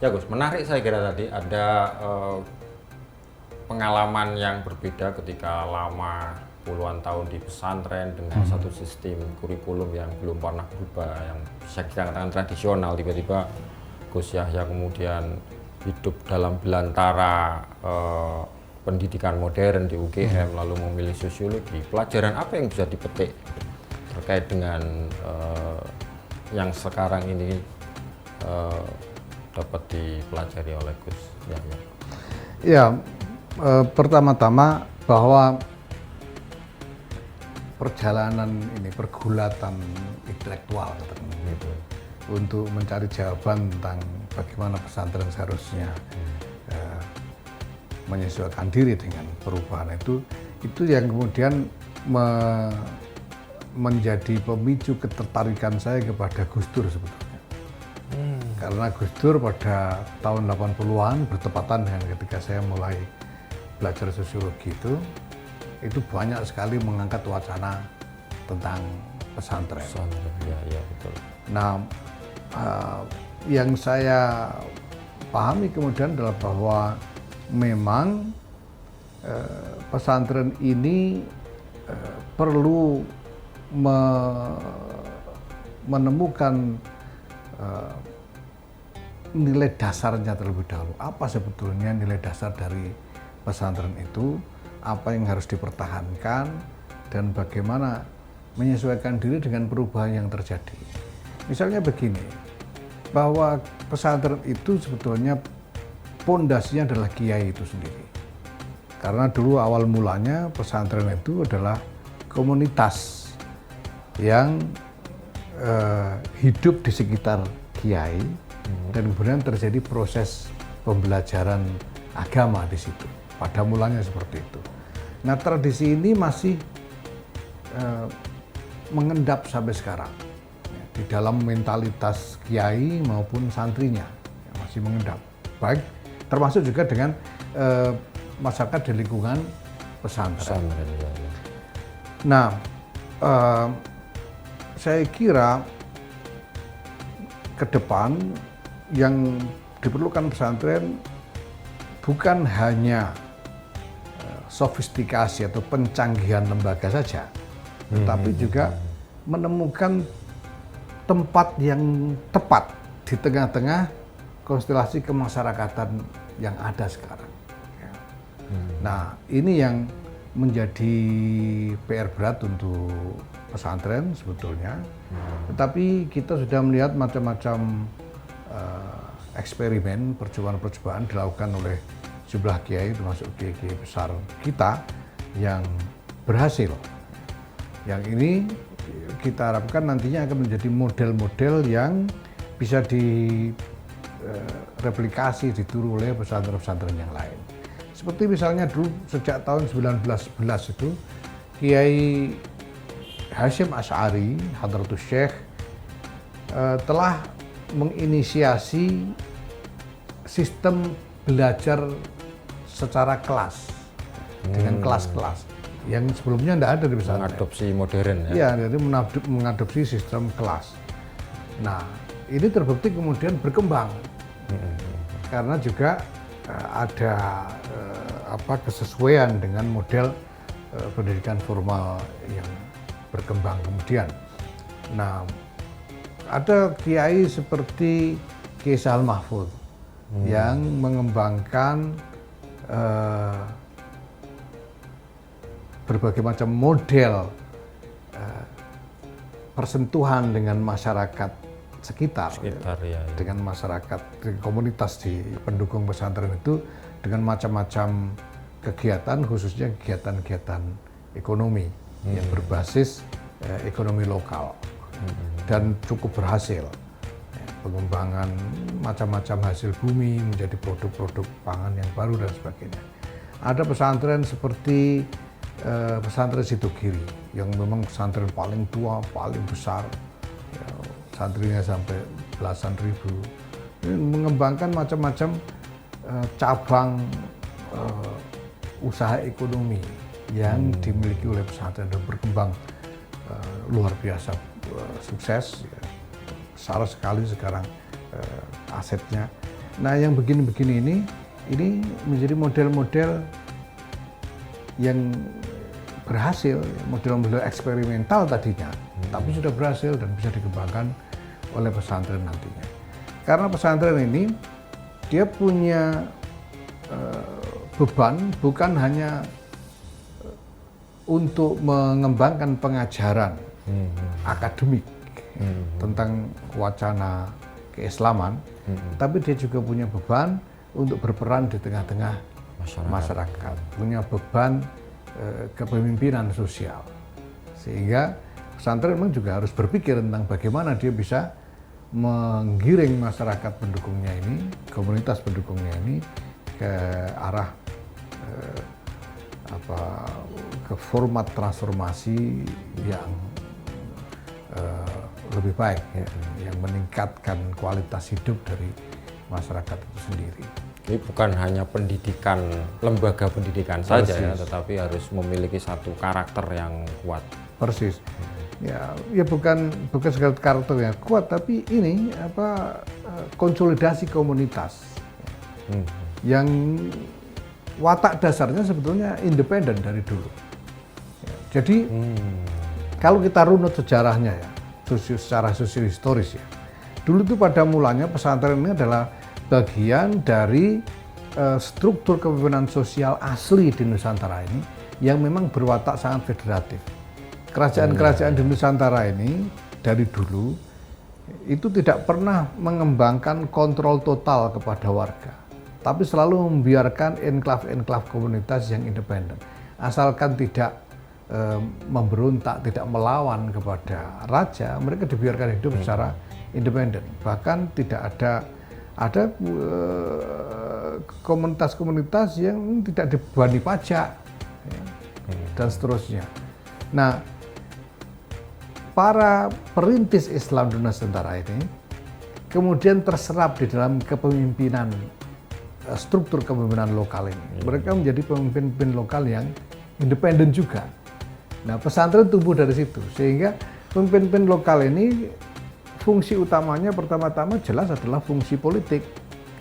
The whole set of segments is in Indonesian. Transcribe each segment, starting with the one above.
Ya Gus, menarik saya kira tadi ada pengalaman yang berbeda ketika lama puluhan tahun di pesantren dengan satu sistem kurikulum yang belum pernah berubah, yang bisa kita katakan tradisional. Tiba-tiba Gus Yahya kemudian hidup dalam belantara pendidikan modern di UGM, lalu memilih sosiologi. Pelajaran apa yang bisa dipetik terkait dengan yang sekarang ini dapat dipelajari oleh Gus Yahya? Ya, pertama-tama bahwa perjalanan ini pergulatan intelektual gitu, untuk mencari jawaban tentang bagaimana pesantren seharusnya menyesuaikan diri dengan perubahan itu yang kemudian menjadi pemicu ketertarikan saya kepada Gus Dur sebetulnya. Karena Gus Dur pada tahun 80-an bertepatan dengan ketika saya mulai belajar sosiologi itu banyak sekali mengangkat wacana tentang pesantren. Ya, betul. Nah, yang saya pahami kemudian adalah bahwa memang pesantren ini perlu menemukan nilai dasarnya terlebih dahulu. Apa sebetulnya nilai dasar dari pesantren itu, apa yang harus dipertahankan, dan bagaimana menyesuaikan diri dengan perubahan yang terjadi. Misalnya begini, bahwa pesantren itu sebetulnya pondasinya adalah kiai itu sendiri. Karena dulu awal mulanya pesantren itu adalah komunitas yang hidup di sekitar kiai, dan kemudian terjadi proses pembelajaran agama di situ. Pada mulanya seperti itu. Nah, tradisi ini masih mengendap sampai sekarang di dalam mentalitas kiai maupun santrinya, masih mengendap. Baik, termasuk juga dengan masyarakat di lingkungan pesantren. Nah, saya kira ke depan yang diperlukan pesantren bukan hanya sofistikasi atau pencanggihan lembaga saja, tetapi juga menemukan tempat yang tepat di tengah-tengah konstelasi kemasyarakatan yang ada sekarang. Nah, ini yang menjadi PR berat untuk pesantren sebetulnya, tetapi kita sudah melihat macam-macam eksperimen percobaan-percobaan dilakukan oleh jumlah kiai, termasuk kiai-kiai besar kita yang berhasil. Yang ini kita harapkan nantinya akan menjadi model-model yang bisa direplikasi, ditiru oleh pesantren-pesantren yang lain. Seperti misalnya dulu sejak tahun 1911 itu Kiai Hasyim Asy'ari, Hadratus Syekh, telah menginisiasi sistem belajar secara kelas, dengan kelas-kelas yang sebelumnya tidak ada di pesantren. Mengadopsi modern ya? Iya, jadi mengadopsi sistem kelas. Nah, ini terbukti kemudian berkembang karena juga ada kesesuaian dengan model pendidikan formal yang berkembang kemudian. Nah, ada kiai seperti Kiai Sa'al Mahfudz yang mengembangkan berbagai macam model persentuhan dengan masyarakat sekitar ya. Dengan masyarakat, dengan komunitas di pendukung pesantren itu, dengan macam-macam kegiatan, khususnya kegiatan-kegiatan ekonomi yang berbasis ekonomi lokal, dan cukup berhasil. Pengembangan macam-macam hasil bumi menjadi produk-produk pangan yang baru dan sebagainya. Ada pesantren seperti pesantren Sidogiri yang memang pesantren paling tua, paling besar, ya, santrinya sampai belasan ribu. Ini mengembangkan macam-macam cabang usaha ekonomi yang dimiliki oleh pesantren dan berkembang luar biasa sukses, ya. Besar sekali sekarang asetnya. Nah, yang begini-begini ini menjadi model-model yang berhasil, model-model eksperimental tadinya, tapi sudah berhasil dan bisa dikembangkan oleh pesantren nantinya. Karena pesantren ini dia punya beban bukan hanya untuk mengembangkan pengajaran akademik tentang wacana keislaman, tapi dia juga punya beban untuk berperan di tengah-tengah masyarakat, punya beban kepemimpinan sosial. Sehingga pesantren memang juga harus berpikir tentang bagaimana dia bisa menggiring masyarakat pendukungnya ini, komunitas pendukungnya ini ke arah ke format transformasi yang lebih baik, ya, yang meningkatkan kualitas hidup dari masyarakat itu sendiri. Ini bukan hanya pendidikan, lembaga pendidikan saja ya, tetapi harus memiliki satu karakter yang kuat. Persis. Ya bukan segala karakter yang kuat, tapi ini konsolidasi komunitas yang watak dasarnya sebetulnya independen dari dulu. Ya, jadi kalau kita runut sejarahnya ya, secara sosio-historis ya, dulu itu pada mulanya pesantren ini adalah bagian dari struktur kepemimpinan sosial asli di Nusantara ini yang memang berwatak sangat federatif. Kerajaan-kerajaan di Nusantara ini dari dulu itu tidak pernah mengembangkan kontrol total kepada warga, tapi selalu membiarkan enklave-enklave komunitas yang independen. Asalkan tidak memberontak, tidak melawan kepada raja, mereka dibiarkan hidup secara independen. Bahkan tidak ada komunitas-komunitas yang tidak dibebani pajak ya, dan seterusnya. Nah, para perintis Islam di Nusantara ini kemudian terserap di dalam kepemimpinan struktur kepemimpinan lokal ini. Mereka menjadi pemimpin-pemimpin lokal yang independen juga. Nah, pesantren tumbuh dari situ, sehingga pemimpin-pemimpin lokal ini fungsi utamanya pertama-tama jelas adalah fungsi politik,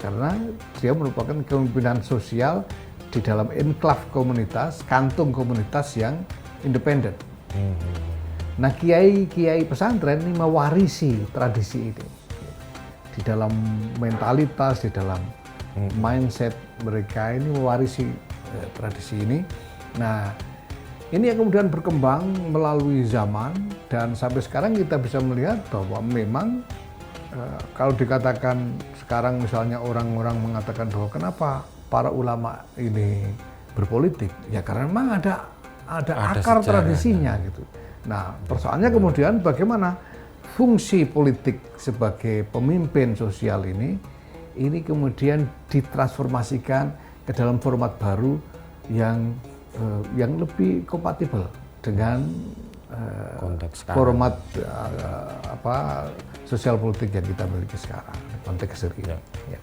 karena dia merupakan kepemimpinan sosial di dalam enklave komunitas, kantung komunitas yang independen. Nah, kiai-kiai pesantren ini mewarisi tradisi ini di dalam mentalitas, di dalam mindset mereka ini mewarisi tradisi ini. Nah, ini yang kemudian berkembang melalui zaman, dan sampai sekarang kita bisa melihat bahwa memang kalau dikatakan sekarang misalnya orang-orang mengatakan bahwa kenapa para ulama ini berpolitik, ya karena memang ada akar tradisinya gitu. Nah, persoalannya kemudian bagaimana fungsi politik sebagai pemimpin sosial ini kemudian ditransformasikan ke dalam format baru yang lebih kompatibel dengan konteks format sosial politik yang kita miliki sekarang, konteks ini. Ya.